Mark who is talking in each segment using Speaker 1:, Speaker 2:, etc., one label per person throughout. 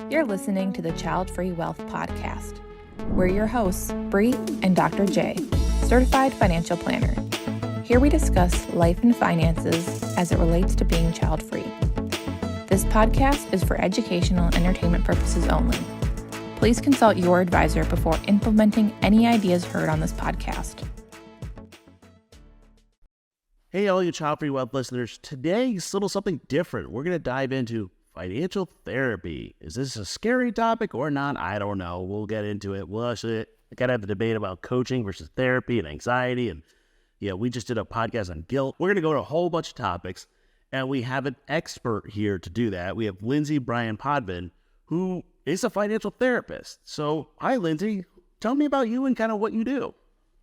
Speaker 1: You're listening to the Childfree Wealth Podcast. We're your hosts, Bri and Dr. J, certified financial planner. Here we discuss life and finances as it relates to being child-free. This podcast is for educational and entertainment purposes only. Please consult your advisor before implementing any ideas heard on this podcast.
Speaker 2: Hey, all you Childfree Wealth listeners. Today is a little something different. We're going to dive into financial therapy. Is this a scary topic or not? I don't know. We'll get into it. We'll actually got to have the debate about coaching versus therapy and anxiety. And yeah, we just did a podcast on guilt. We're going to go to a whole bunch of topics, and we have an expert here to do that. We have Lindsay Bryan-Podvin, who is a financial therapist. So, hi, Lindsay. Tell me about you and kind of what you do.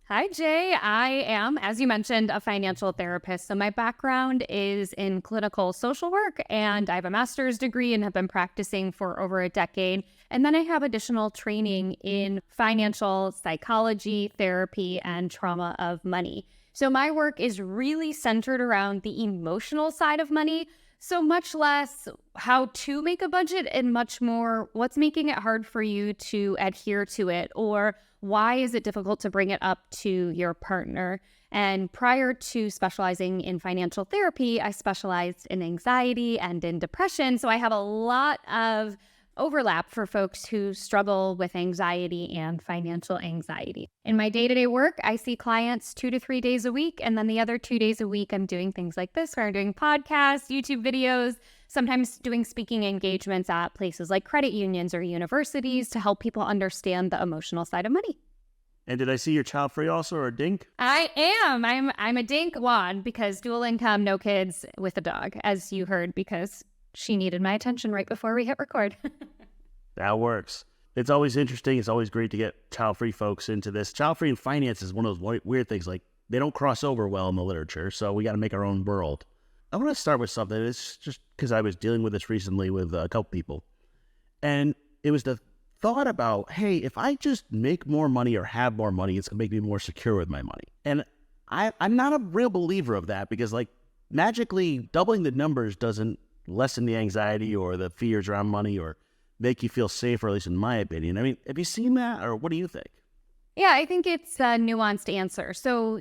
Speaker 3: Hi, Jay. I am, as you mentioned, a financial therapist. So my background is in clinical social work, and I have a master's degree and have been practicing for over a decade. And then I have additional training in financial psychology, therapy, and trauma of money. So my work is really centered around the emotional side of money. So much less how to make a budget and much more what's making it hard for you to adhere to it, or why is it difficult to bring it up to your partner. And prior to specializing in financial therapy, I specialized in anxiety and in depression. So I have a lot of overlap for folks who struggle with anxiety and financial anxiety. In my day-to-day work, I see clients 2 to 3 days a week, and then the other 2 days a week, I'm doing things like this, where I'm doing podcasts, YouTube videos, sometimes doing speaking engagements at places like credit unions or universities to help people understand the emotional side of money.
Speaker 2: And did I see you're child-free also, or a dink?
Speaker 3: I am. I'm a dink wad because dual income, no kids, with a dog, as you heard, because she needed my attention right before we hit record.
Speaker 2: That works. It's always interesting. It's always great to get child-free folks into this. Child-free and finance is one of those weird things. Like, they don't cross over well in the literature, so we got to make our own world. I want to start with something. It's just because I was dealing with this recently with a couple people. And it was the thought about, hey, if I just make more money or have more money, it's going to make me more secure with my money. And I'm not a real believer of that because, like, magically doubling the numbers doesn't lessen the anxiety or the fears around money or make you feel safer, at least in my opinion. I mean, have you seen that, or what do you think?
Speaker 3: Yeah, I think it's a nuanced answer. So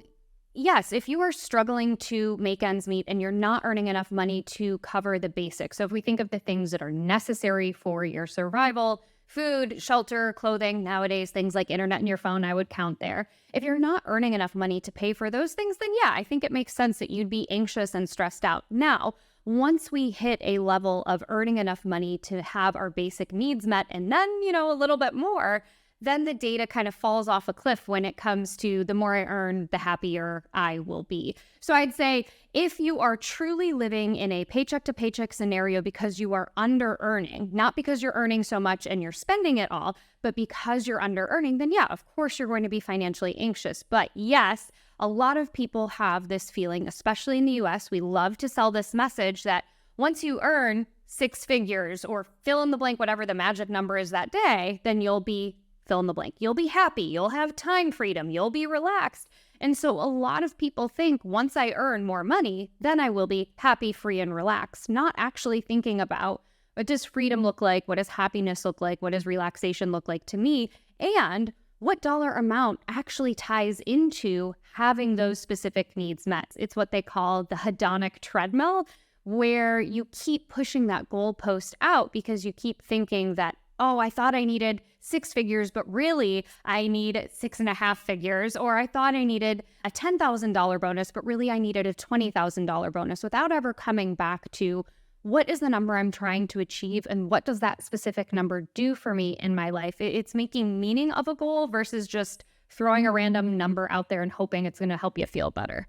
Speaker 3: yes, if you are struggling to make ends meet and you're not earning enough money to cover the basics, so if we think of the things that are necessary for your survival, food, shelter, clothing, nowadays, things like internet and your phone, I would count there. If you're not earning enough money to pay for those things, then yeah, I think it makes sense that you'd be anxious and stressed out. Now, once we hit a level of earning enough money to have our basic needs met, and then, a little bit more, then the data kind of falls off a cliff when it comes to the more I earn, the happier I will be. So I'd say if you are truly living in a paycheck to paycheck scenario because you are under earning, not because you're earning so much and you're spending it all, but because you're under earning, then yeah, of course you're going to be financially anxious. But yes, a lot of people have this feeling, especially in the US. We love to sell this message that once you earn 6 figures or fill in the blank, whatever the magic number is that day, then you'll be fill in the blank. You'll be happy. You'll have time freedom. You'll be relaxed. And so a lot of people think once I earn more money, then I will be happy, free, and relaxed, not actually thinking about what does freedom look like? What does happiness look like? What does relaxation look like to me? And what dollar amount actually ties into having those specific needs met. It's what they call the hedonic treadmill, where you keep pushing that goalpost out because you keep thinking that, oh, I thought I needed 6 figures, but really I need 6.5 figures. Or I thought I needed a $10,000 bonus, but really I needed a $20,000 bonus, without ever coming back to what is the number I'm trying to achieve and what does that specific number do for me in my life? It's making meaning of a goal versus just throwing a random number out there and hoping it's going to help you feel better.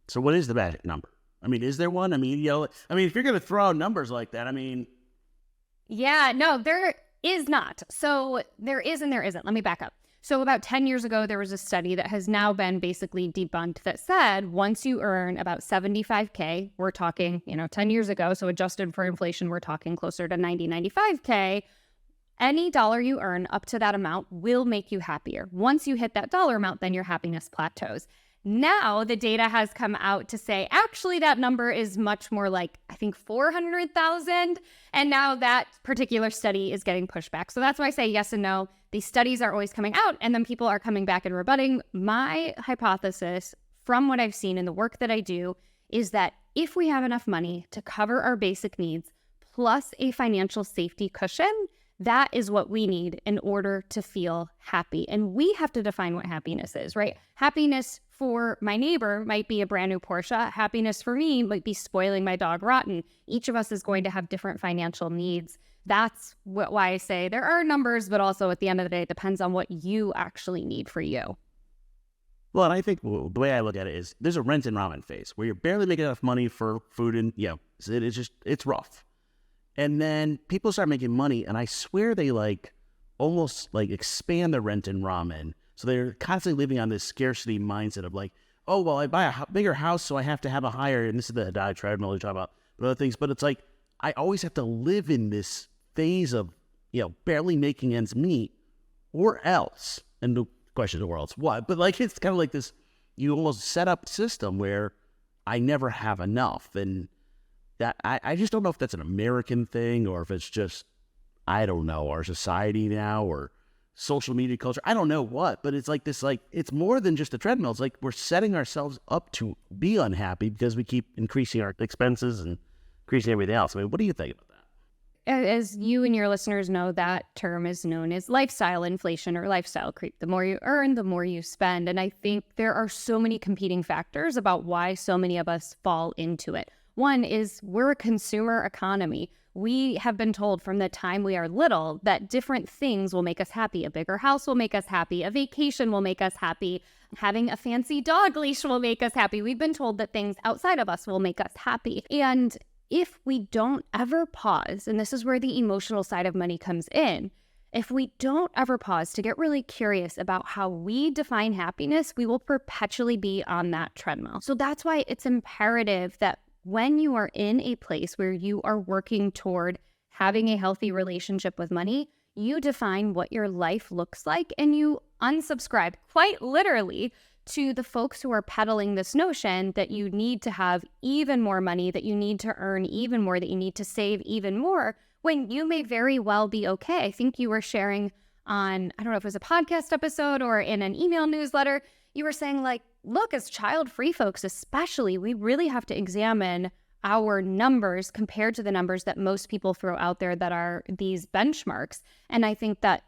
Speaker 2: So what is the magic number? I mean, is there one? I mean, if you're going to throw out numbers like that,
Speaker 3: Yeah, no, there is not. So there is and there isn't. Let me back up. So about 10 years ago, there was a study that has now been basically debunked that said once you earn about $75K, we're talking, 10 years ago, so adjusted for inflation, we're talking closer to $95K, any dollar you earn up to that amount will make you happier. Once you hit that dollar amount, then your happiness plateaus. Now the data has come out to say, actually, that number is much more like, I think, 400,000. And now that particular study is getting pushed back. So that's why I say yes and no. These studies are always coming out, and then people are coming back and rebutting. My hypothesis from what I've seen in the work that I do is that if we have enough money to cover our basic needs, plus a financial safety cushion, that is what we need in order to feel happy. And we have to define what happiness is, right? Happiness for my neighbor might be a brand new Porsche. Happiness for me might be spoiling my dog rotten. Each of us is going to have different financial needs. That's why I say there are numbers, but also at the end of the day, it depends on what you actually need for you.
Speaker 2: Well, and I think the way I look at it is there's a rent and ramen phase where you're barely making enough money for food and, it's rough. And then people start making money, and I swear they almost expand the rent and ramen. So they're constantly living on this scarcity mindset of oh, well, I buy a bigger house, so I have to have a higher, and this is the diatribe we talk about, but other things. But it's I always have to live in this phase of, barely making ends meet, or else. And the question is, or else what? But it's kind of like this, you almost set up a system where I never have enough. And that I just don't know if that's an American thing or if it's just, I don't know, our society now or social media culture. I don't know what, but it's it's more than just a treadmill. It's we're setting ourselves up to be unhappy because we keep increasing our expenses and increasing everything else. I mean, what do you think about that?
Speaker 3: As you and your listeners know, that term is known as lifestyle inflation or lifestyle creep. The more you earn, the more you spend. And I think there are so many competing factors about why so many of us fall into it. One is we're a consumer economy. We have been told from the time we are little that different things will make us happy. A bigger house will make us happy. A vacation will make us happy. Having a fancy dog leash will make us happy. We've been told that things outside of us will make us happy. And if we don't ever pause, and this is where the emotional side of money comes in, if we don't ever pause to get really curious about how we define happiness, we will perpetually be on that treadmill. So that's why it's imperative that when you are in a place where you are working toward having a healthy relationship with money, you define what your life looks like and you unsubscribe quite literally to the folks who are peddling this notion that you need to have even more money, that you need to earn even more, that you need to save even more, when you may very well be okay. I think you were sharing on, I don't know if it was a podcast episode or in an email newsletter, you were saying look, as child-free folks especially, we really have to examine our numbers compared to the numbers that most people throw out there that are these benchmarks. And I think that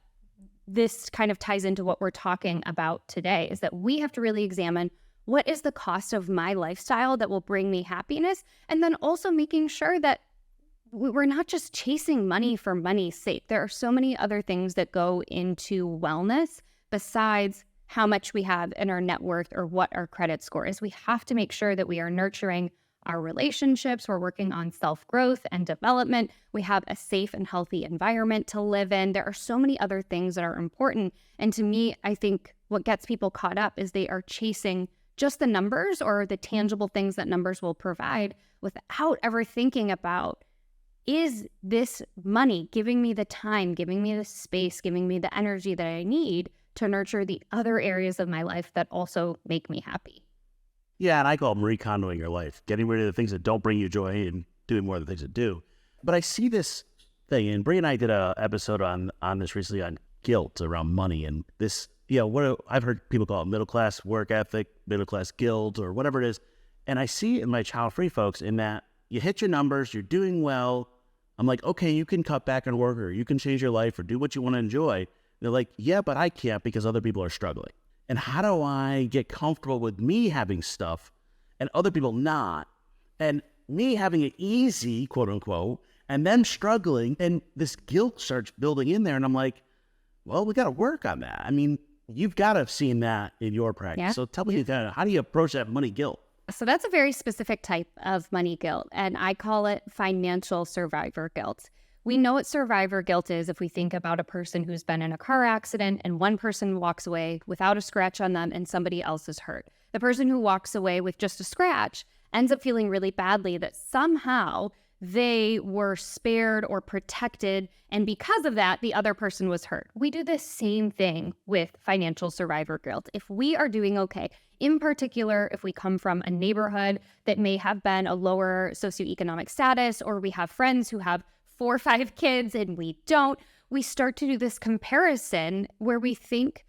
Speaker 3: this kind of ties into what we're talking about today, is that we have to really examine what is the cost of my lifestyle that will bring me happiness, and then also making sure that we're not just chasing money for money's sake. There are so many other things that go into wellness besides how much we have in our net worth or what our credit score is. We have to make sure that we are nurturing our relationships. We're working on self-growth and development. We have a safe and healthy environment to live in. There are so many other things that are important. And to me, I think what gets people caught up is they are chasing just the numbers or the tangible things that numbers will provide without ever thinking about, is this money giving me the time, giving me the space, giving me the energy that I need to nurture the other areas of my life that also make me happy?
Speaker 2: Yeah, and I call it recondoing your life, getting rid of the things that don't bring you joy and doing more of the things that do. But I see this thing, and Bri and I did an episode on this recently on guilt around money, and this, what I've heard people call it middle class work ethic, middle class guilt, or whatever it is. And I see it in my child-free folks in that you hit your numbers, you're doing well. I'm like, okay, you can cut back on work, or you can change your life, or do what you want to enjoy. They're like, yeah, but I can't because other people are struggling. And how do I get comfortable with me having stuff and other people not? And me having it easy, quote unquote, and them struggling, and this guilt starts building in there. And I'm like, well, we got to work on that. I mean, you've got to have seen that in your practice.
Speaker 3: Yeah.
Speaker 2: So tell me, how do you approach that money guilt?
Speaker 3: So that's a very specific type of money guilt, and I call it financial survivor guilt. We know what survivor guilt is if we think about a person who's been in a car accident and one person walks away without a scratch on them and somebody else is hurt. The person who walks away with just a scratch ends up feeling really badly that somehow they were spared or protected, and because of that, the other person was hurt. We do the same thing with financial survivor guilt. If we are doing okay, in particular, if we come from a neighborhood that may have been a lower socioeconomic status, or we have friends who have 4 or 5 kids and we don't, we start to do this comparison where we think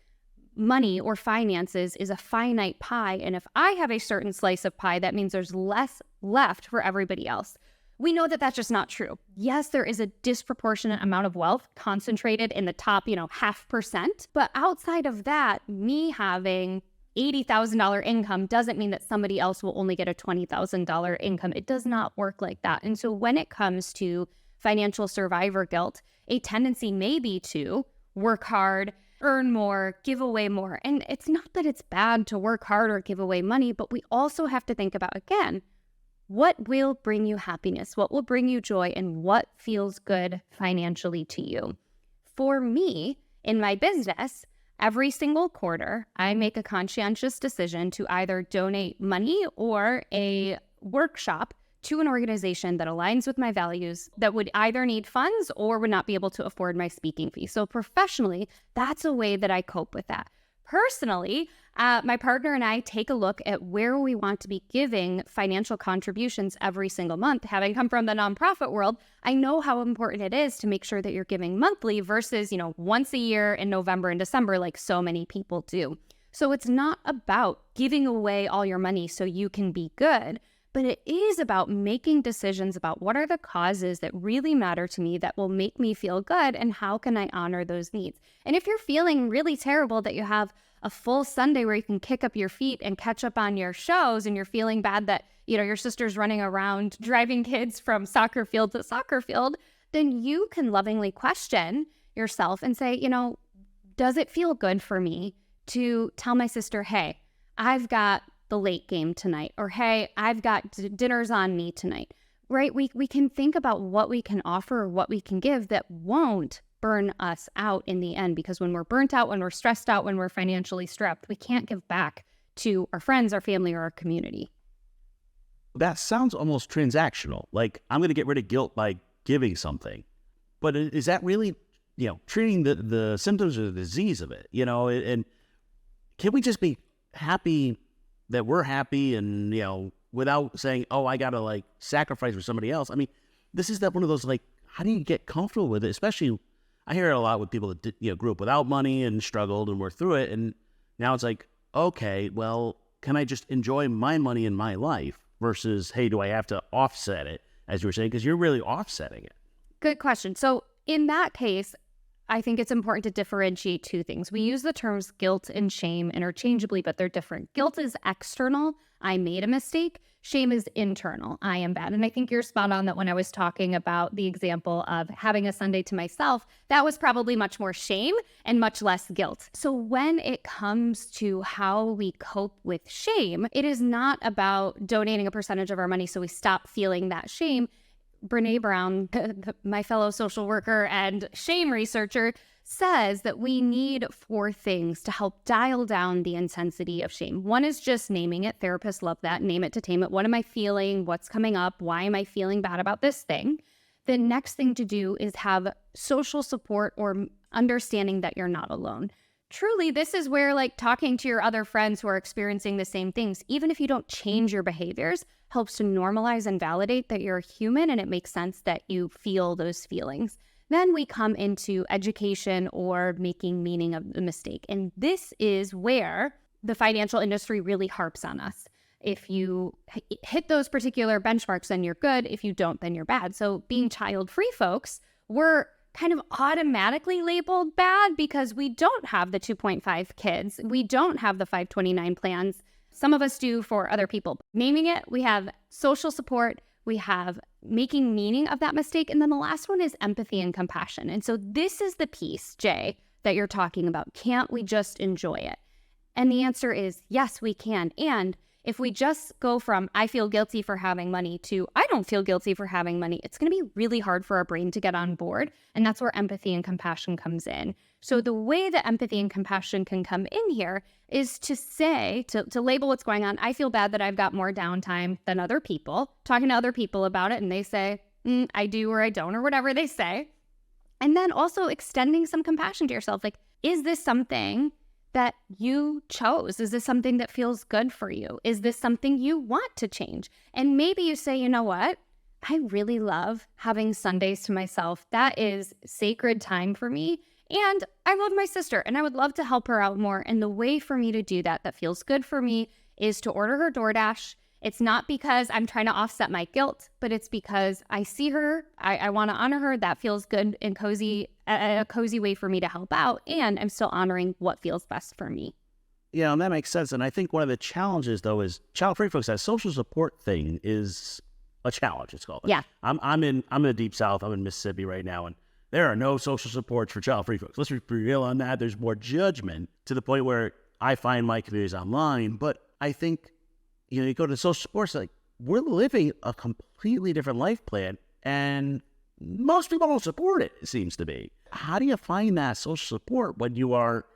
Speaker 3: money or finances is a finite pie. And if I have a certain slice of pie, that means there's less left for everybody else. We know that that's just not true. Yes, there is a disproportionate amount of wealth concentrated in the top, 0.5%. But outside of that, me having $80,000 income doesn't mean that somebody else will only get a $20,000 income. It does not work like that. And so when it comes to financial survivor guilt, a tendency may be to work hard, earn more, give away more. And it's not that it's bad to work hard or give away money, but we also have to think about, again, what will bring you happiness? What will bring you joy? And what feels good financially to you? For me, in my business, every single quarter, I make a conscientious decision to either donate money or a workshop to an organization that aligns with my values that would either need funds or would not be able to afford my speaking fee. So professionally, that's a way that I cope with that. Personally, my partner and I take a look at where we want to be giving financial contributions every single month. Having come from the nonprofit world, I know how important it is to make sure that you're giving monthly versus, once a year in November and December, like so many people do. So it's not about giving away all your money so you can be good, but it is about making decisions about what are the causes that really matter to me that will make me feel good and how can I honor those needs. And if you're feeling really terrible that you have a full Sunday where you can kick up your feet and catch up on your shows and you're feeling bad that, your sister's running around driving kids from soccer field to soccer field, then you can lovingly question yourself and say, does it feel good for me to tell my sister, hey, I've got the late game tonight, or hey, I've got dinners on me tonight, right? We can think about what we can offer or what we can give that won't burn us out in the end, because when we're burnt out, when we're stressed out, when we're financially strapped, we can't give back to our friends, our family, or our community.
Speaker 2: That sounds almost transactional. Like, I'm going to get rid of guilt by giving something. But is that really, treating the symptoms or the disease of it, and can we just be happy that we're happy and, without saying, oh, I got to sacrifice for somebody else? I mean, this is one of those, how do you get comfortable with it? Especially, I hear it a lot with people that, grew up without money and struggled and were through it. And now it's okay, well, can I just enjoy my money in my life versus, hey, do I have to offset it, as you were saying, because you're really offsetting it.
Speaker 3: Good question. So in that case, I think it's important to differentiate two things. We use the terms guilt and shame interchangeably, but they're different. Guilt is external. I made a mistake. Shame is internal. I am bad. And I think you're spot on that when I was talking about the example of having a Sunday to myself, that was probably much more shame and much less guilt. So when it comes to how we cope with shame, it is not about donating a percentage of our money so we stop feeling that shame. Brene Brown, my fellow social worker and shame researcher, says that we need 4 things to help dial down the intensity of shame. One is just naming it. Therapists love that. Name it to tame it. What am I feeling? What's coming up? Why am I feeling bad about this thing? The next thing to do is have social support or understanding that you're not alone. Truly, this is where talking to your other friends who are experiencing the same things, even if you don't change your behaviors, helps to normalize and validate that you're human and it makes sense that you feel those feelings. Then we come into education or making meaning of the mistake. And this is where the financial industry really harps on us. If you hit those particular benchmarks, then you're good. If you don't, then you're bad. So being child-free folks, we're kind of automatically labeled bad because we don't have the 2.5 kids. We don't have the 529 plans. Some of us do for other people. Naming it, we have social support, we have making meaning of that mistake, and then the last one is empathy and compassion. And so this is the piece, Jay, that you're talking about. Can't we just enjoy it? And the answer is yes, we can. And if we just go from I feel guilty for having money to I don't feel guilty for having money, it's going to be really hard for our brain to get on board. And that's where empathy and compassion comes in. So the way that empathy and compassion can come in here is to say, to label what's going on. I feel bad that I've got more downtime than other people, talking to other people about it. And they say, I do or I don't, or whatever they say. And then also extending some compassion to yourself. Like, is this something that you chose? Is this something that feels good for you? Is this something you want to change? And maybe you say, you know what? I really love having Sundays to myself. That is sacred time for me. And I love my sister and I would love to help her out more. And the way for me to do that feels good for me is to order her DoorDash. It's not because I'm trying to offset my guilt, but it's because I see her, I want to honor her. That feels good and cozy, a cozy way for me to help out. And I'm still honoring what feels best for me.
Speaker 2: Yeah, and that makes sense. And I think one of the challenges, though, is child-free folks, that social support thing is a challenge, it's called.
Speaker 3: Yeah.
Speaker 2: I'm in the Deep South. I'm in Mississippi right now, and there are no social supports for child-free folks. Let's be real on that. There's more judgment to the point where I find my communities online. But I think, you go to social supports, like, we're living a completely different life plan, and most people don't support it, it seems to be. How do you find that social support when you are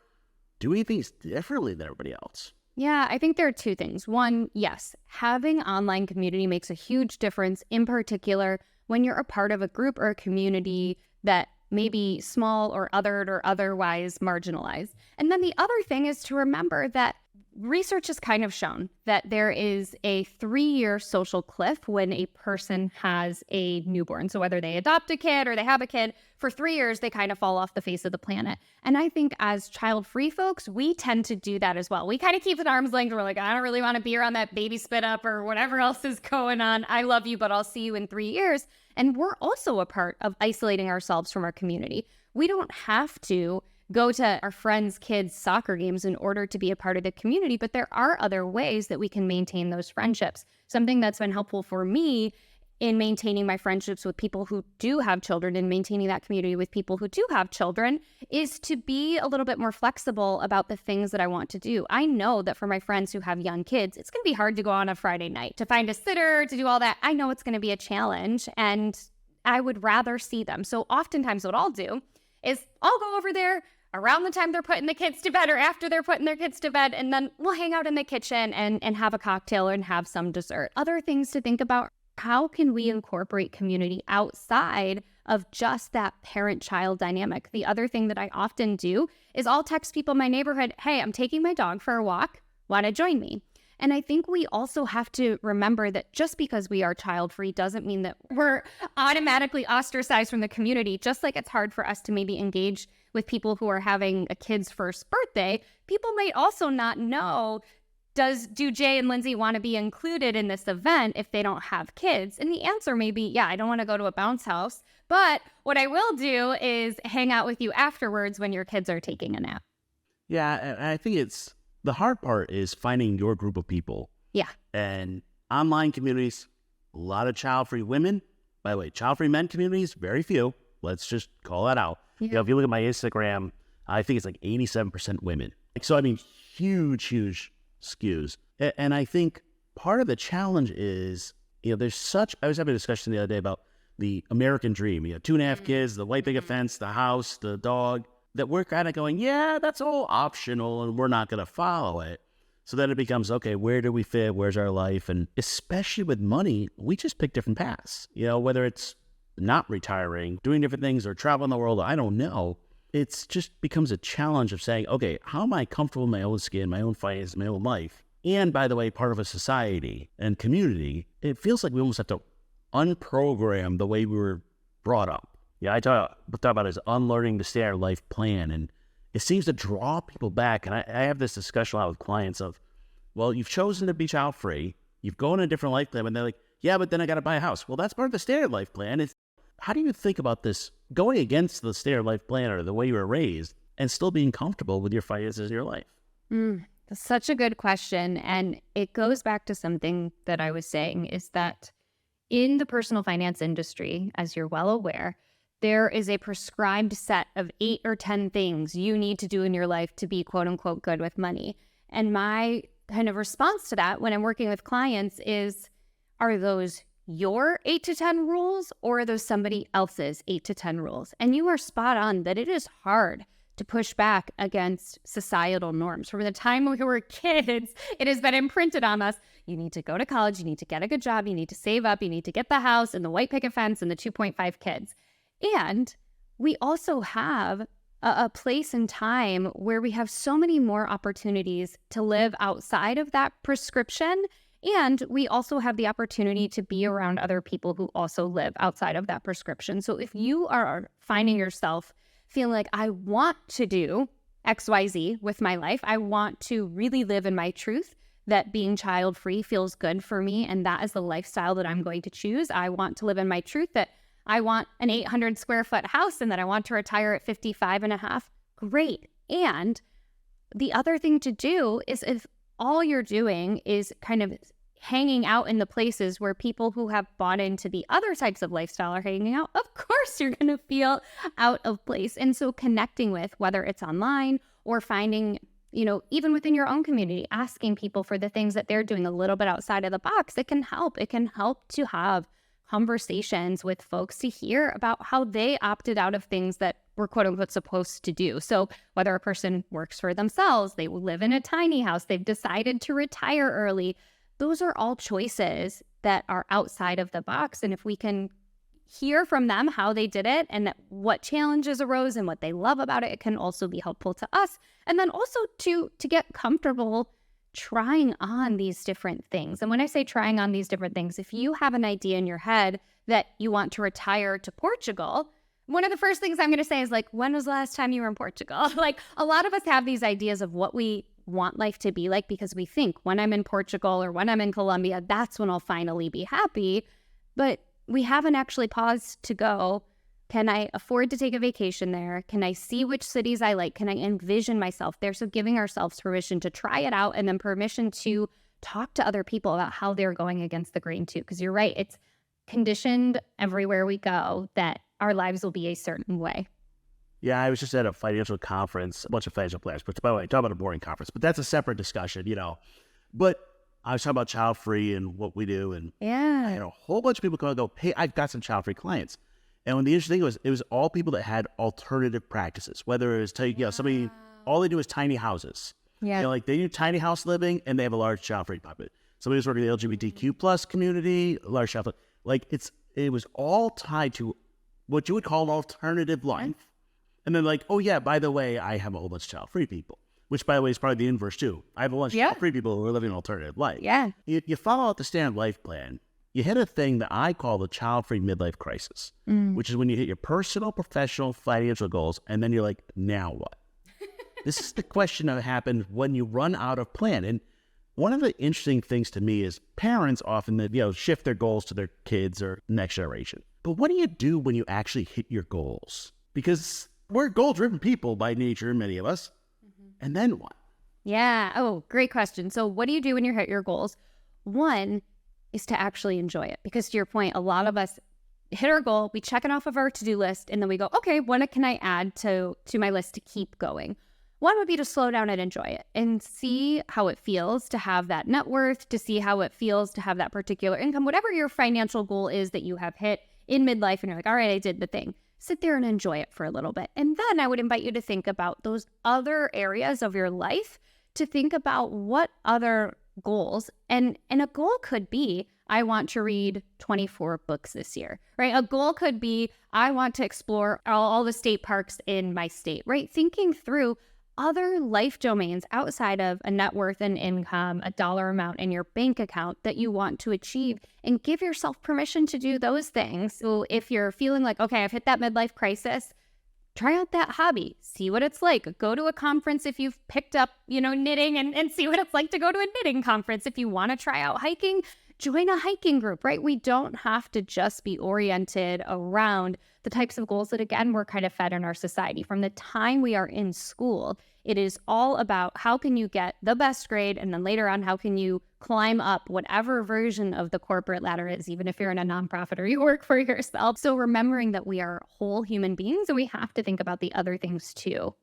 Speaker 2: doing things differently than everybody else?
Speaker 3: Yeah, I think there are two things. One, yes, having online community makes a huge difference, in particular when you're a part of a group or a community that may be small or othered or otherwise marginalized. And then the other thing is to remember that research has kind of shown that there is a 3-year social cliff when a person has a newborn. So whether they adopt a kid or they have a kid, for 3 years, they kind of fall off the face of the planet. And I think as child-free folks, we tend to do that as well. We kind of keep it arm's length. We're like, I don't really want to be around that baby spit up or whatever else is going on. I love you, but I'll see you in 3 years. And we're also a part of isolating ourselves from our community. We don't have to go to our friends' kids' soccer games in order to be a part of the community, but there are other ways that we can maintain those friendships. Something that's been helpful for me in maintaining my friendships with people who do have children and maintaining that community with people who do have children is to be a little bit more flexible about the things that I want to do. I know that for my friends who have young kids, it's going to be hard to go on a Friday night, to find a sitter, to do all that. I know it's going to be a challenge, and I would rather see them. So oftentimes what I'll do is I'll go over there around the time they're putting the kids to bed or after they're putting their kids to bed, and then we'll hang out in the kitchen and have a cocktail and have some dessert. Other things to think about: how can we incorporate community outside of just that parent-child dynamic? The other thing that I often do is I'll text people in my neighborhood, hey, I'm taking my dog for a walk. Want to join me? And I think we also have to remember that just because we are child-free doesn't mean that we're automatically ostracized from the community. Just like it's hard for us to maybe engage with people who are having a kid's first birthday, people might also not know, do Jay and Lindsay want to be included in this event if they don't have kids? And the answer may be, yeah, I don't want to go to a bounce house, but what I will do is hang out with you afterwards when your kids are taking a nap.
Speaker 2: Yeah, and I think the hard part is finding your group of people.
Speaker 3: Yeah.
Speaker 2: And online communities, a lot of child-free women. By the way, child-free men communities, very few. Let's just call that out.
Speaker 3: Yeah.
Speaker 2: If you look at my Instagram, I think it's like 87% women. So, I mean, huge skews. And I think part of the challenge is, I was having a discussion the other day about the American dream. 2.5 kids, the white picket fence, the house, the dog, that we're kind of going, yeah, that's all optional and we're not going to follow it. So then it becomes, okay, where do we fit? Where's our life? And especially with money, we just pick different paths. Whether it's not retiring, doing different things, or traveling the world, I don't know. It's just becomes a challenge of saying, okay, how am I comfortable in my own skin, my own finances, my own life? And by the way, part of a society and community, it feels like we almost have to unprogram the way we were brought up. Yeah, I talk about it as unlearning the standard life plan, and it seems to draw people back. And I have this discussion a lot with clients of, well, you've chosen to be child-free, you've gone a different life plan, and they're like, yeah, but then I got to buy a house. Well, that's part of the standard life plan. How do you think about this going against the standard life plan or the way you were raised and still being comfortable with your finances in your life?
Speaker 3: That's such a good question. And it goes back to something that I was saying, is that in the personal finance industry, as you're well aware, there is a prescribed set of 8 or 10 things you need to do in your life to be quote unquote good with money. And my kind of response to that when I'm working with clients is, are those your 8 to 10 rules or are those somebody else's 8 to 10 rules? And you are spot on that it is hard to push back against societal norms. From the time we were kids, it has been imprinted on us. You need to go to college, you need to get a good job, you need to save up, you need to get the house and the white picket fence and the 2.5 kids. And we also have a place and time where we have so many more opportunities to live outside of that prescription. And we also have the opportunity to be around other people who also live outside of that prescription. So if you are finding yourself feeling like, I want to do XYZ with my life, I want to really live in my truth, that being child-free feels good for me, and that is the lifestyle that I'm going to choose. I want to live in my truth, that I want an 800 square foot house and that I want to retire at 55 and a half. Great. And the other thing to do is, if all you're doing is kind of hanging out in the places where people who have bought into the other types of lifestyle are hanging out, of course you're going to feel out of place. And so connecting with, whether it's online or finding, even within your own community, asking people for the things that they're doing a little bit outside of the box, it can help. It can help to have conversations with folks to hear about how they opted out of things that we're quote unquote supposed to do. So whether a person works for themselves, they live in a tiny house, they've decided to retire early, those are all choices that are outside of the box. And if we can hear from them how they did it and what challenges arose and what they love about it, it can also be helpful to us. And then also to get comfortable trying on these different things. And when I say trying on these different things, if you have an idea in your head that you want to retire to Portugal, one of the first things I'm going to say is like, when was the last time you were in Portugal? Like, a lot of us have these ideas of what we want life to be like because we think when I'm in Portugal or when I'm in Colombia, that's when I'll finally be happy. But we haven't actually paused to go, can I afford to take a vacation there? Can I see which cities I like? Can I envision myself there? So giving ourselves permission to try it out, and then permission to talk to other people about how they're going against the grain too. Because you're right, it's conditioned everywhere we go that our lives will be a certain way.
Speaker 2: Yeah, I was just at a financial conference, a bunch of financial planners, but by the way, talk about a boring conference, but that's a separate discussion, But I was talking about child-free and what we do, and I had a whole bunch of people come and go, hey, I've got some child-free clients. And when the interesting thing was, it was all people that had alternative practices, whether it was somebody, all they do is tiny houses.
Speaker 3: Yeah.
Speaker 2: They do tiny house living and they have a large child-free population. Somebody who's working in the LGBTQ plus community, large child, it was all tied to what you would call an alternative life. And then oh yeah, by the way, I have a whole bunch of child-free people, which by the way is probably the inverse too. I have a bunch of child-free people who are living an alternative life.
Speaker 3: Yeah.
Speaker 2: You follow out the standard life plan, you hit a thing that I call the child-free midlife crisis, which is when you hit your personal, professional, financial goals, and then you're like, now what? This is the question that happened when you run out of plan. And one of the interesting things to me is parents often, shift their goals to their kids or next generation. But what do you do when you actually hit your goals? Because we're goal-driven people by nature, many of us. And then what?
Speaker 3: Yeah. Oh, great question. So what do you do when you hit your goals? One is to actually enjoy it. Because to your point, a lot of us hit our goal, we check it off of our to-do list, and then we go, okay, what can I add to my list to keep going? One would be to slow down and enjoy it and see how it feels to have that net worth, to see how it feels to have that particular income, whatever your financial goal is that you have hit in midlife, and you're like, all right, I did the thing. Sit there and enjoy it for a little bit. And then I would invite you to think about those other areas of your life, to think about what other goals, and a goal could be, I want to read 24 books this year, right? A goal could be, I want to explore all the state parks in my state, right? Thinking through other life domains outside of a net worth and income, a dollar amount in your bank account that you want to achieve, and give yourself permission to do those things. So if you're feeling like, okay, I've hit that midlife crisis, try out that hobby, see what it's like. Go to a conference if you've picked up, knitting, and see what it's like to go to a knitting conference. If you want to try out hiking, join a hiking group, right? We don't have to just be oriented around the types of goals that, again, we're kind of fed in our society. From the time we are in school, it is all about how can you get the best grade, and then later on, how can you climb up whatever version of the corporate ladder is, even if you're in a nonprofit or you work for yourself. So remembering that we are whole human beings, and we have to think about the other things too.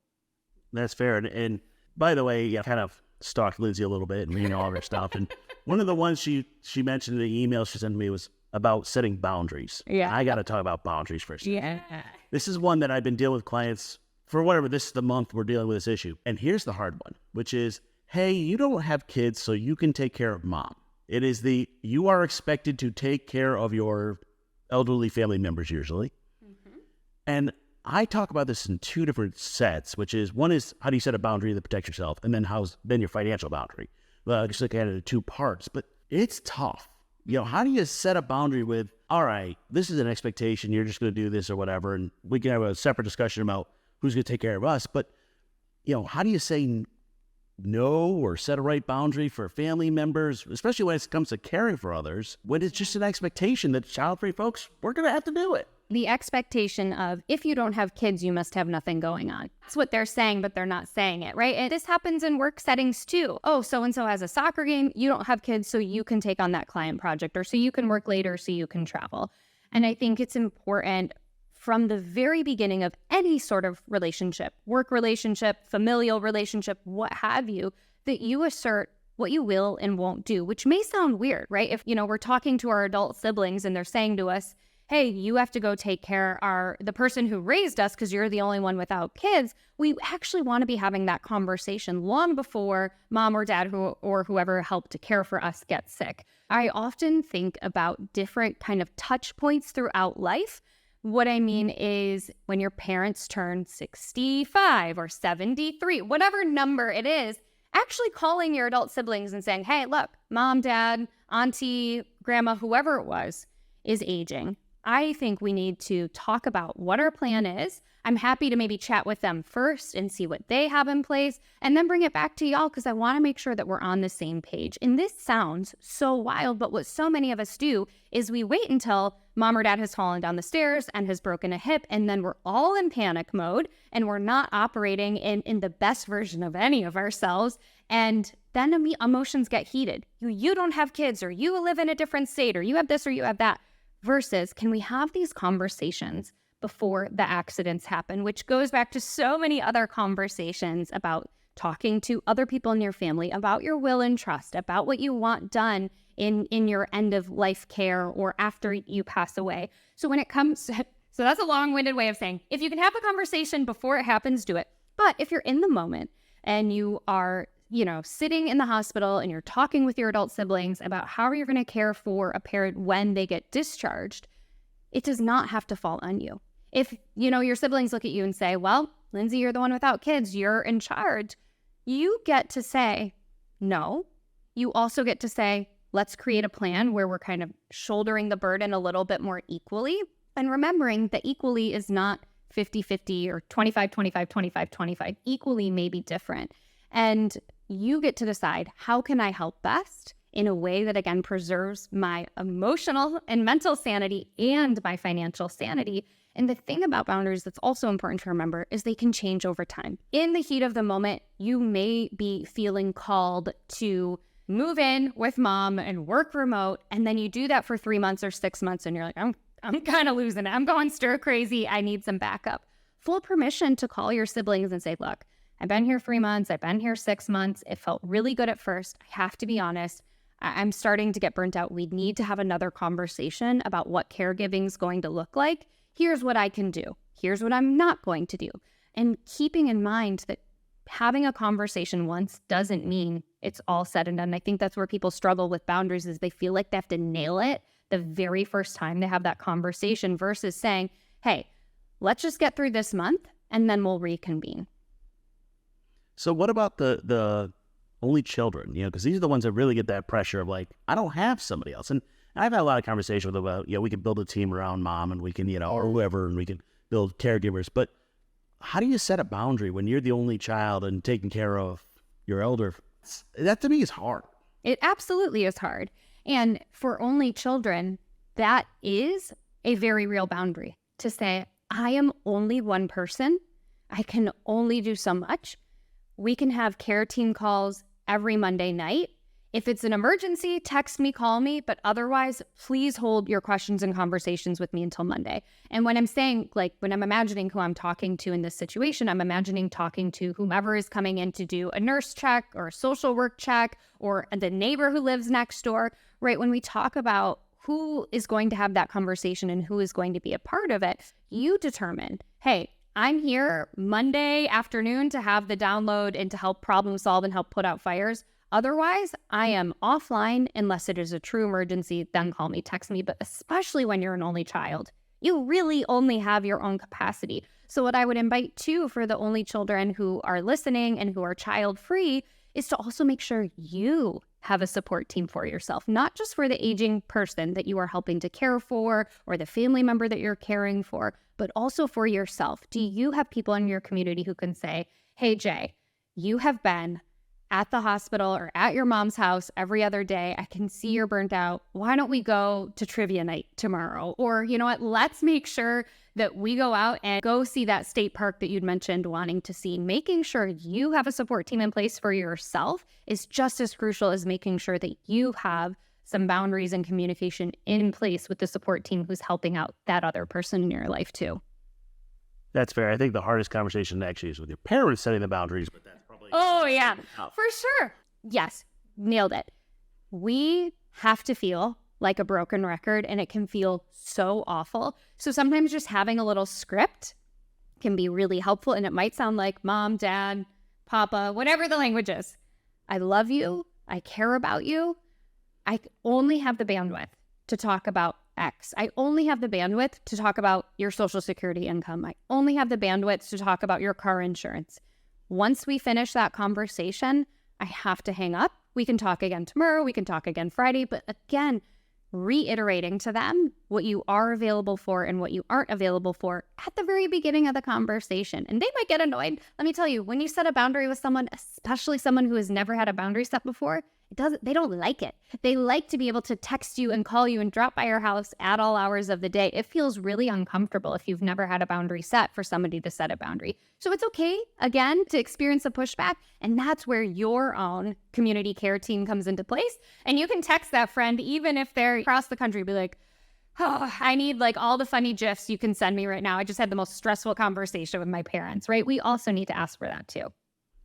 Speaker 2: That's fair. And by the way, I kind of stalked Lindsay a little bit and reading all of her stuff. And one of the ones she mentioned in the email she sent to me was about setting boundaries.
Speaker 3: Yeah.
Speaker 2: I got to talk about boundaries first.
Speaker 3: Yeah.
Speaker 2: This is one that I've been dealing with clients for whatever, this is the month we're dealing with this issue. And here's the hard one, which is, hey, you don't have kids, so you can take care of mom. It is you are expected to take care of your elderly family members usually. Mm-hmm. And I talk about this in two different sets, which is, one is how do you set a boundary that protects yourself, and then then your financial boundary. Well, I just look at it in two parts, but it's tough. How do you set a boundary with, all right, this is an expectation, you're just going to do this or whatever, and we can have a separate discussion about who's going to take care of us, but, how do you say no or set a right boundary for family members, especially when it comes to caring for others, when it's just an expectation that child-free folks, we're going to have to do it.
Speaker 3: The expectation of, if you don't have kids, you must have nothing going on. That's what they're saying, but they're not saying it, right? And this happens in work settings too. Oh, so-and-so has a soccer game. You don't have kids, so you can take on that client project, or so you can work later, so you can travel. And I think it's important from the very beginning of any sort of relationship, work relationship, familial relationship, what have you, that you assert what you will and won't do, which may sound weird, right? If, we're talking to our adult siblings and they're saying to us, hey, you have to go take care of the person who raised us because you're the only one without kids, we actually want to be having that conversation long before mom or dad or whoever helped to care for us gets sick. I often think about different kind of touch points throughout life. What I mean is when your parents turn 65 or 73, whatever number it is, actually calling your adult siblings and saying, hey, look, mom, dad, auntie, grandma, whoever it was, is aging. I think we need to talk about what our plan is. I'm happy to maybe chat with them first and see what they have in place, and then bring it back to y'all because I want to make sure that we're on the same page. And this sounds so wild, but what so many of us do is we wait until mom or dad has fallen down the stairs and has broken a hip, and then we're all in panic mode and we're not operating in the best version of any of ourselves. And then emotions get heated. You don't have kids, or you live in a different state, or you have this or you have that. Versus, can we have these conversations before the accidents happen, which goes back to so many other conversations about talking to other people in your family about your will and trust, about what you want done in your end of life care or after you pass away. So when it comes to, so that's a long-winded way of saying, if you can have a conversation before it happens, do it. But if you're in the moment and you are sitting in the hospital and you're talking with your adult siblings about how you're going to care for a parent when they get discharged, it does not have to fall on you. If, your siblings look at you and say, well, Lindsay, you're the one without kids, you're in charge, you get to say no. You also get to say, let's create a plan where we're kind of shouldering the burden a little bit more equally, and remembering that equally is not 50-50 or 25-25-25-25. Equally may be different. And you get to decide, how can I help best in a way that, again, preserves my emotional and mental sanity and my financial sanity. And the thing about boundaries that's also important to remember is they can change over time. In the heat of the moment, you may be feeling called to move in with mom and work remote, and then you do that for 3 months or 6 months, and you're like, I'm kind of losing it. I'm going stir crazy. I need some backup. Full permission to call your siblings and say, look, I've been here 3 months. I've been here 6 months. It felt really good at first. I have to be honest. I'm starting to get burnt out. We need to have another conversation about what caregiving is going to look like. Here's what I can do. Here's what I'm not going to do. And keeping in mind that having a conversation once doesn't mean it's all said and done. I think that's where people struggle with boundaries, is they feel like they have to nail it the very first time they have that conversation, versus saying, hey, let's just get through this month and then we'll reconvene.
Speaker 2: So what about the only children? Because these are the ones that really get that pressure of like, I don't have somebody else. And I've had a lot of conversation with them about, we can build a team around mom, and we can, or whoever, and we can build caregivers. But how do you set a boundary when you're the only child and taking care of your elder? That to me is hard.
Speaker 3: It absolutely is hard. And for only children, that is a very real boundary, to say, I am only one person. I can only do so much. We can have care team calls every Monday night. If it's an emergency, text me, call me, but otherwise, please hold your questions and conversations with me until Monday. And when I'm saying, like, when I'm imagining who I'm talking to in this situation, I'm imagining talking to whomever is coming in to do a nurse check or a social work check, or the neighbor who lives next door, right? When we talk about who is going to have that conversation and who is going to be a part of it, you determine, hey, I'm here Monday afternoon to have the download and to help problem solve and help put out fires. Otherwise, I am offline unless it is a true emergency. Then call me, text me. But especially when you're an only child, you really only have your own capacity. So what I would invite too for the only children who are listening and who are child-free is to also make sure you have a support team for yourself, not just for the aging person that you are helping to care for or the family member that you're caring for, but also for yourself. Do you have people in your community who can say, hey, Jay, you have been at the hospital or at your mom's house every other day. I can see you're burnt out. Why don't we go to trivia night tomorrow? Or you know what, let's make sure that we go out and go see that state park that you'd mentioned wanting to see. Making sure you have a support team in place for yourself is just as crucial as making sure that you have some boundaries and communication in place with the support team who's helping out that other person in your life too.
Speaker 2: That's fair. I think the hardest conversation actually is with your parents setting the boundaries, but that's probably...
Speaker 3: Oh, yeah, for sure. Yes, nailed it. We have to feel like a broken record, and it can feel so awful. So sometimes just having a little script can be really helpful, and it might sound like mom, dad, papa, whatever the language is. I love you. I care about you. I only have the bandwidth to talk about X. I only have the bandwidth to talk about your Social Security income. I only have the bandwidth to talk about your car insurance. Once we finish that conversation, I have to hang up. We can talk again tomorrow. We can talk again Friday. But again, reiterating to them what you are available for and what you aren't available for at the very beginning of the conversation. And they might get annoyed. Let me tell you, when you set a boundary with someone, especially someone who has never had a boundary set before, they don't like it. They like to be able to text you and call you and drop by your house at all hours of the day. It feels really uncomfortable if you've never had a boundary set for somebody to set a boundary. So it's okay, again, to experience a pushback. And that's where your own community care team comes into place. And you can text that friend, even if they're across the country, be like, oh, I need like all the funny GIFs you can send me right now. I just had the most stressful conversation with my parents, right? We also need to ask for that too.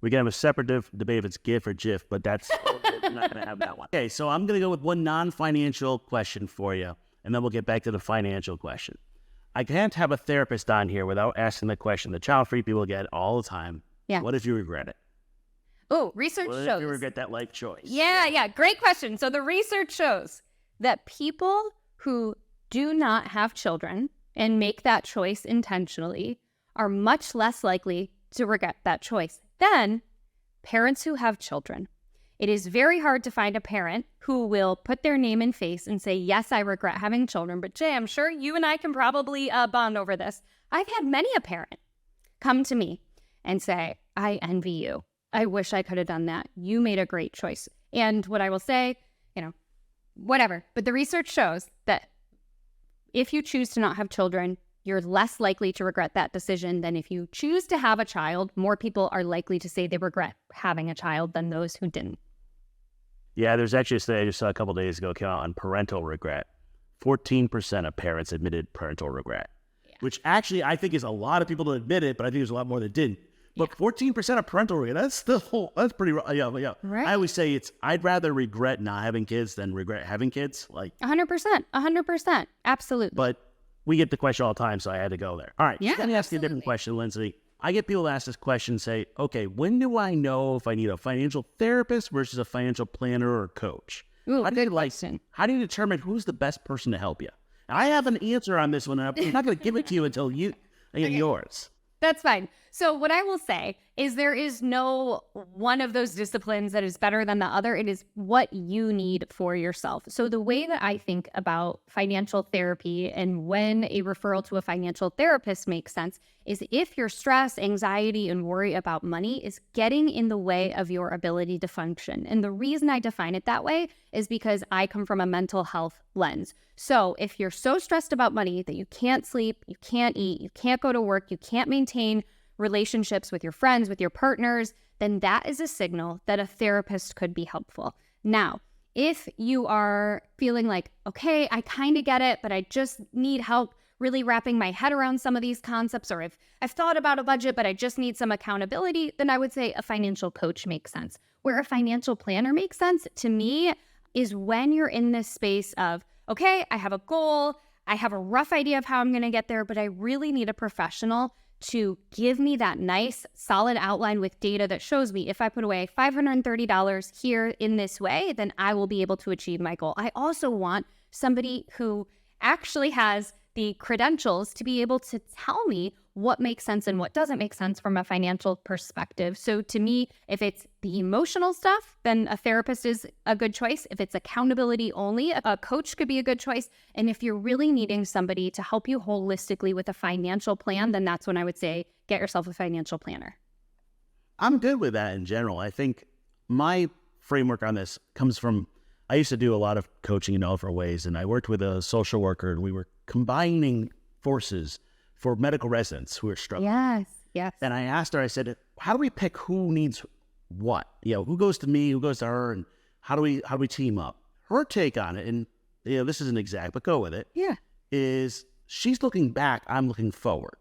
Speaker 2: We can have a separate debate if it's GIF or GIF, but that's we're not going to have that one. Okay, so I'm going to go with one non-financial question for you, and then we'll get back to the financial question. I can't have a therapist on here without asking the question that child-free people get all the time.
Speaker 3: Yeah.
Speaker 2: What if you regret it?
Speaker 3: Oh, research shows.
Speaker 2: What if you regret that life choice?
Speaker 3: Yeah. Great question. So the research shows that people who do not have children and make that choice intentionally are much less likely to regret that choice than parents who have children. It is very hard to find a parent who will put their name and face and say, yes, I regret having children. But Jay, I'm sure you and I can probably bond over this. I've had many a parent come to me and say, I envy you. I wish I could have done that. You made a great choice. And what I will say, whatever. But the research shows that if you choose to not have children, you're less likely to regret that decision than if you choose to have a child. More people are likely to say they regret having a child than those who didn't.
Speaker 2: Yeah, there's actually a study I just saw a couple of days ago came out on parental regret. 14% of parents admitted parental regret, which actually I think is a lot of people to admit it, but I think there's a lot more that didn't. But 14% of parental regret, that's pretty, yeah. Right. I always say I'd rather regret not having kids than regret having kids. Like
Speaker 3: 100%, absolutely.
Speaker 2: But we get the question all the time, so I had to go there. All right,
Speaker 3: yeah,
Speaker 2: let me ask you a different question, Lindsay. I get people ask this question, say, okay, when do I know if I need a financial therapist versus a financial planner or coach?
Speaker 3: Ooh, good question.
Speaker 2: How do you determine who's the best person to help you? And I have an answer on this one, and I'm not going to give it to you until you get yours.
Speaker 3: That's fine. So what I will say is there is no one of those disciplines that is better than the other. It is what you need for yourself. So the way that I think about financial therapy and when a referral to a financial therapist makes sense is if your stress, anxiety, and worry about money is getting in the way of your ability to function. And the reason I define it that way is because I come from a mental health lens. So if you're so stressed about money that you can't sleep, you can't eat, you can't go to work, you can't maintain relationships with your friends, with your partners, then that is a signal that a therapist could be helpful. Now, if you are feeling like, okay, I kind of get it, but I just need help really wrapping my head around some of these concepts, or if I've thought about a budget, but I just need some accountability, then I would say a financial coach makes sense. Where a financial planner makes sense to me is when you're in this space of, okay, I have a goal, I have a rough idea of how I'm going to get there, but I really need a professional to give me that nice solid outline with data that shows me if I put away $530 here in this way, then I will be able to achieve my goal. I also want somebody who actually has the credentials to be able to tell me what makes sense and what doesn't make sense from a financial perspective. So to me, if it's the emotional stuff, then a therapist is a good choice. If it's accountability only, a coach could be a good choice. And if you're really needing somebody to help you holistically with a financial plan, then that's when I would say, get yourself a financial planner.
Speaker 2: I'm good with that in general. I think my framework on this comes from, I used to do a lot of coaching in all different ways, and I worked with a social worker, and we were combining forces for medical residents who are struggling.
Speaker 3: Yes.
Speaker 2: And I asked her, I said, how do we pick who needs what? Who goes to me, who goes to her, and how do we team up? Her take on it, and this isn't exact, but go with it.
Speaker 3: Yeah.
Speaker 2: Is she's looking back, I'm looking forward.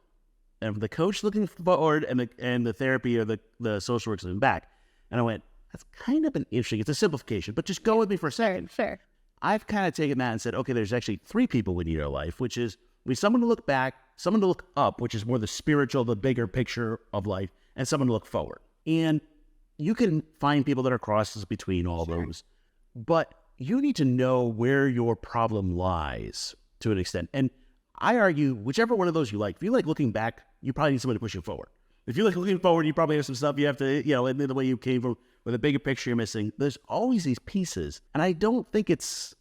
Speaker 2: And the coach looking forward and the therapy or the social work's looking back. And I went, that's kind of an interesting, it's a simplification, but just go with me for a second.
Speaker 3: Sure.
Speaker 2: I've kind of taken that and said, okay, there's actually 3 people we need in our life, which is we need someone to look back, someone to look up, which is more the spiritual, the bigger picture of life, and someone to look forward. And you can find people that are crosses between all those, but you need to know where your problem lies to an extent. And I argue, whichever one of those you like, if you like looking back, you probably need someone to push you forward. If you like looking forward, you probably have some stuff you have to, and the way you came from, with a bigger picture you're missing. There's always these pieces. And I don't think it's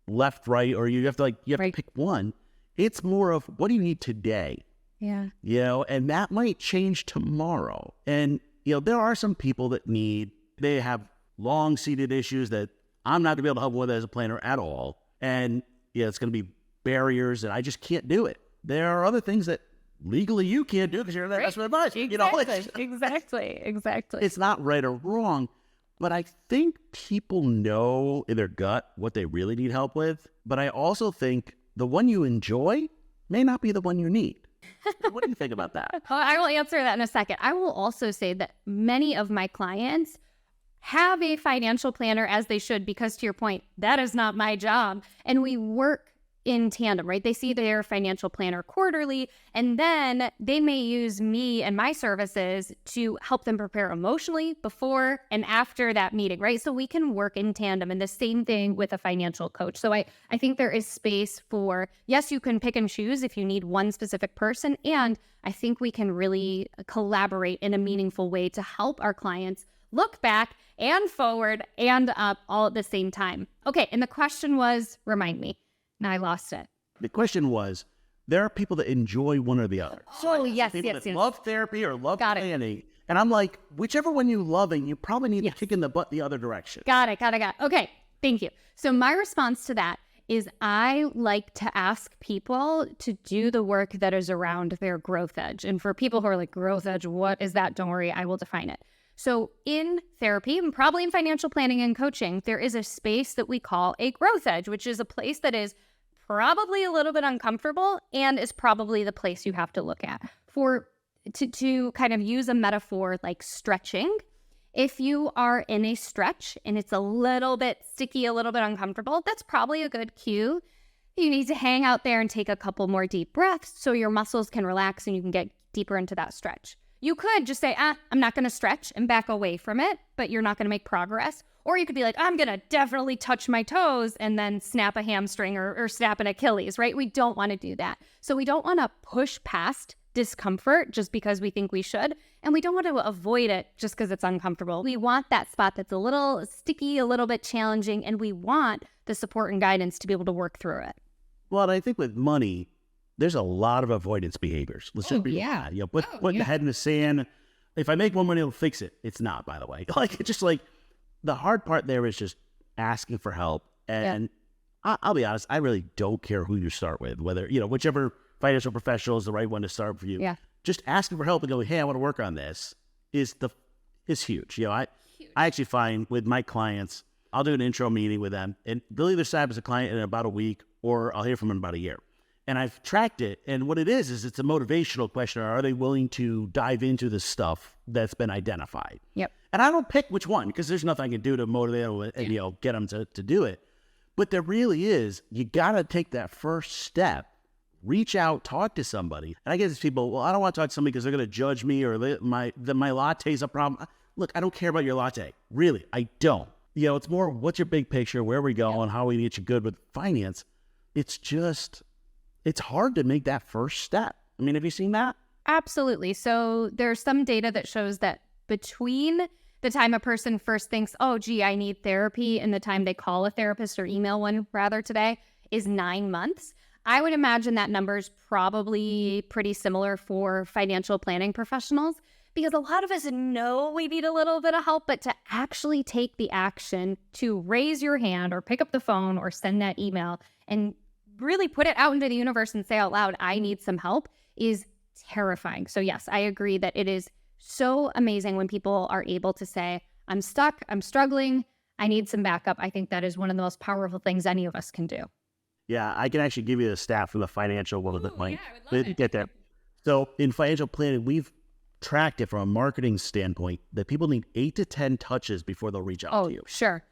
Speaker 2: left, right, or you have to pick one. It's more of what do you need today?
Speaker 3: Yeah.
Speaker 2: And that might change tomorrow. And, there are some people that they have long-seated issues that I'm not going to be able to help with as a planner at all. And, it's going to be barriers and I just can't do it. There are other things that legally you can't do because you're that expert advice.
Speaker 3: Exactly.
Speaker 2: It's not right or wrong, but I think people know in their gut what they really need help with. But I also think the one you enjoy may not be the one you need. What do you think about that?
Speaker 3: Well, I will answer that in a second. I will also say that many of my clients have a financial planner, as they should, because to your point, that is not my job. And we work in tandem, right? They see their financial planner quarterly, and then they may use me and my services to help them prepare emotionally before and after that meeting, right? So we can work in tandem, and the same thing with a financial coach. So I think there is space for, yes, you can pick and choose if you need one specific person, and I think we can really collaborate in a meaningful way to help our clients look back and forward and up all at the same time. Okay, and the question was, remind me. Now I lost it.
Speaker 2: The question was, there are people that enjoy one or the other.
Speaker 3: Oh, yes.
Speaker 2: Love therapy or love planning. And I'm like, whichever one you love, and you probably need to kick in the butt the other direction.
Speaker 3: Got it. Okay, thank you. So my response to that is I like to ask people to do the work that is around their growth edge. And for people who are like, growth edge, what is that? Don't worry, I will define it. So in therapy, and probably in financial planning and coaching, there is a space that we call a growth edge, which is a place that is probably a little bit uncomfortable and is probably the place you have to look at. To kind of use a metaphor like stretching, if you are in a stretch and it's a little bit sticky, a little bit uncomfortable, that's probably a good cue. You need to hang out there and take a couple more deep breaths so your muscles can relax and you can get deeper into that stretch. You could just say, I'm not going to stretch and back away from it, but you're not going to make progress. Or you could be like, I'm going to definitely touch my toes and then snap a hamstring or snap an Achilles, right? We don't want to do that. So we don't want to push past discomfort just because we think we should. And we don't want to avoid it just because it's uncomfortable. We want that spot that's a little sticky, a little bit challenging, and we want the support and guidance to be able to work through it.
Speaker 2: Well, and I think with money, there's a lot of avoidance behaviors. Let's just put the head in the sand. If I make more money, it'll fix it. It's not, by the way. It's just like the hard part there is just asking for help. And I'll be honest, I really don't care who you start with, whether, whichever financial professional is the right one to start for you.
Speaker 3: Yeah.
Speaker 2: Just asking for help and going, hey, I want to work on this is huge. I actually find with my clients, I'll do an intro meeting with them and they'll either sign up as a client in about a week or I'll hear from them in about a year. And I've tracked it. And what it is it's a motivational question. Are they willing to dive into the stuff that's been identified?
Speaker 3: Yep.
Speaker 2: And I don't pick which one because there's nothing I can do to motivate them and, get them to do it. But there really is, you got to take that first step reach out, talk to somebody. And I get these people, well, I don't want to talk to somebody because they're going to judge me or my latte's a problem. Look, I don't care about your latte. Really, I don't. It's more, what's your big picture? Where are we going? How we get you good with finance? It's hard to make that first step. I mean, have you seen that?
Speaker 3: Absolutely. So there's some data that shows that between the time a person first thinks, oh, gee, I need therapy, and the time they call a therapist or email one rather today is 9 months. I would imagine that number is probably pretty similar for financial planning professionals, because a lot of us know we need a little bit of help, but to actually take the action to raise your hand or pick up the phone or send that email and really put it out into the universe and say out loud, I need some help, is terrifying. So yes, I agree that it is so amazing when people are able to say, I'm stuck, I'm struggling, I need some backup. I think that is one of the most powerful things any of us can do.
Speaker 2: Yeah, I can actually give you the stat from the financial world that might get there. So in financial planning, we've tracked it from a marketing standpoint that people need 8 to 10 touches before they'll reach out to you.
Speaker 3: Sure.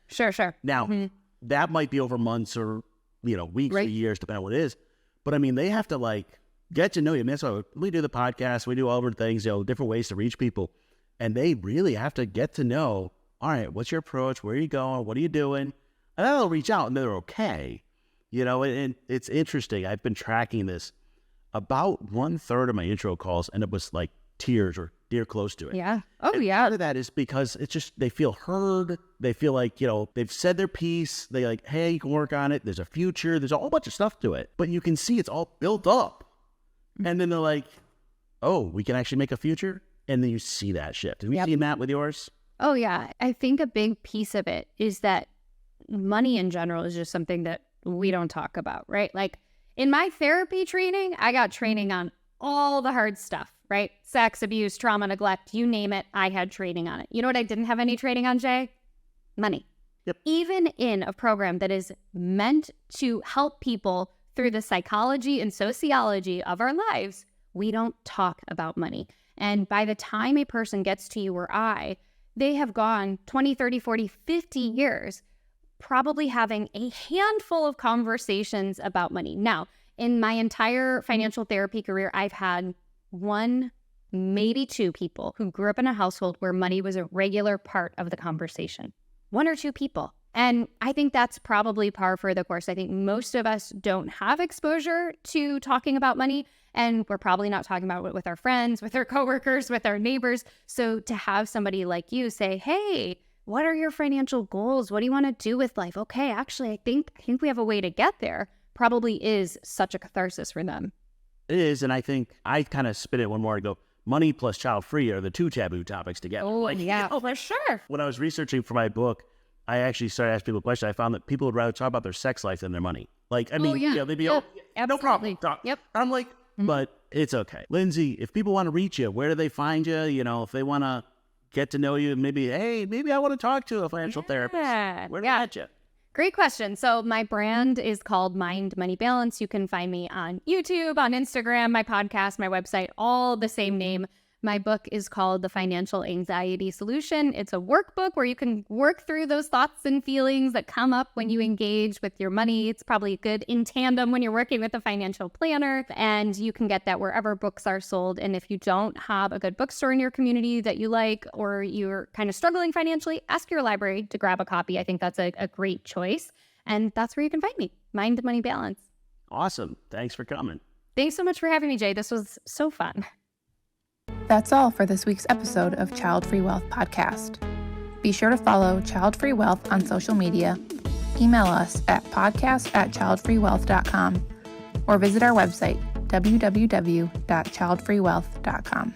Speaker 2: Now, that might be over months or weeks or years, depending on what it is. But I mean, they have to get to know you. I mean, that's why we do the podcast, we do all different things, different ways to reach people. And they really have to get to know, all right, what's your approach? Where are you going? What are you doing? And then they'll reach out and they're okay. And it's interesting. I've been tracking this. About 1/3 of my intro calls end up with tears or dear close to it.
Speaker 3: Yeah.
Speaker 2: Part of that is because it's just, they feel heard. They feel like, they've said their piece. They hey, you can work on it. There's a future. There's a whole bunch of stuff to it. But you can see it's all built up. And then they're like, oh, we can actually make a future? And then you see that shift. Have you seen that with yours?
Speaker 3: Oh, yeah. I think a big piece of it is that money in general is just something that we don't talk about, right? In my therapy training, I got training on all the hard stuff, right? Sex, abuse, trauma, neglect, you name it, I had training on it. You know what I didn't have any training on, Jay? Money.
Speaker 2: Yep.
Speaker 3: Even in a program that is meant to help people through the psychology and sociology of our lives, we don't talk about money. And by the time a person gets to you or I, they have gone 20, 30, 40, 50 years probably having a handful of conversations about money. Now, in my entire financial therapy career, I've had 1, maybe 2 people who grew up in a household where money was a regular part of the conversation. 1 or 2 people. And I think that's probably par for the course. I think most of us don't have exposure to talking about money, and we're probably not talking about it with our friends, with our coworkers, with our neighbors. So to have somebody like you say, hey, what are your financial goals? What do you want to do with life? Okay, actually, I think we have a way to get there, probably is such a catharsis for them.
Speaker 2: It is, and I think I kind of spin it one more and go, money plus child-free are the 2 taboo topics together.
Speaker 3: Oh, yeah, for sure.
Speaker 2: When I was researching for my book, I actually started asking people questions. I found that people would rather talk about their sex life than their money. They'd be, no problem.
Speaker 3: Yep.
Speaker 2: I'm like, but it's okay. Lindsay, if people want to reach you, where do they find you? If they want to get to know you, maybe I want to talk to a financial therapist. Where do they get you?
Speaker 3: Great question. So my brand is called Mind Money Balance. You can find me on YouTube, on Instagram, my podcast, my website, all the same name. My book is called The Financial Anxiety Solution. It's a workbook where you can work through those thoughts and feelings that come up when you engage with your money. It's probably good in tandem when you're working with a financial planner, and you can get that wherever books are sold. And if you don't have a good bookstore in your community that you like, or you're kind of struggling financially, ask your library to grab a copy. I think that's a great choice. And that's where you can find me, Mind Money Balance.
Speaker 2: Awesome. Thanks for coming.
Speaker 3: Thanks so much for having me, Jay. This was so fun.
Speaker 1: That's all for this week's episode of Childfree Wealth Podcast. Be sure to follow Childfree Wealth on social media, email us at podcast@childfreewealth.com, or visit our website, www.childfreewealth.com.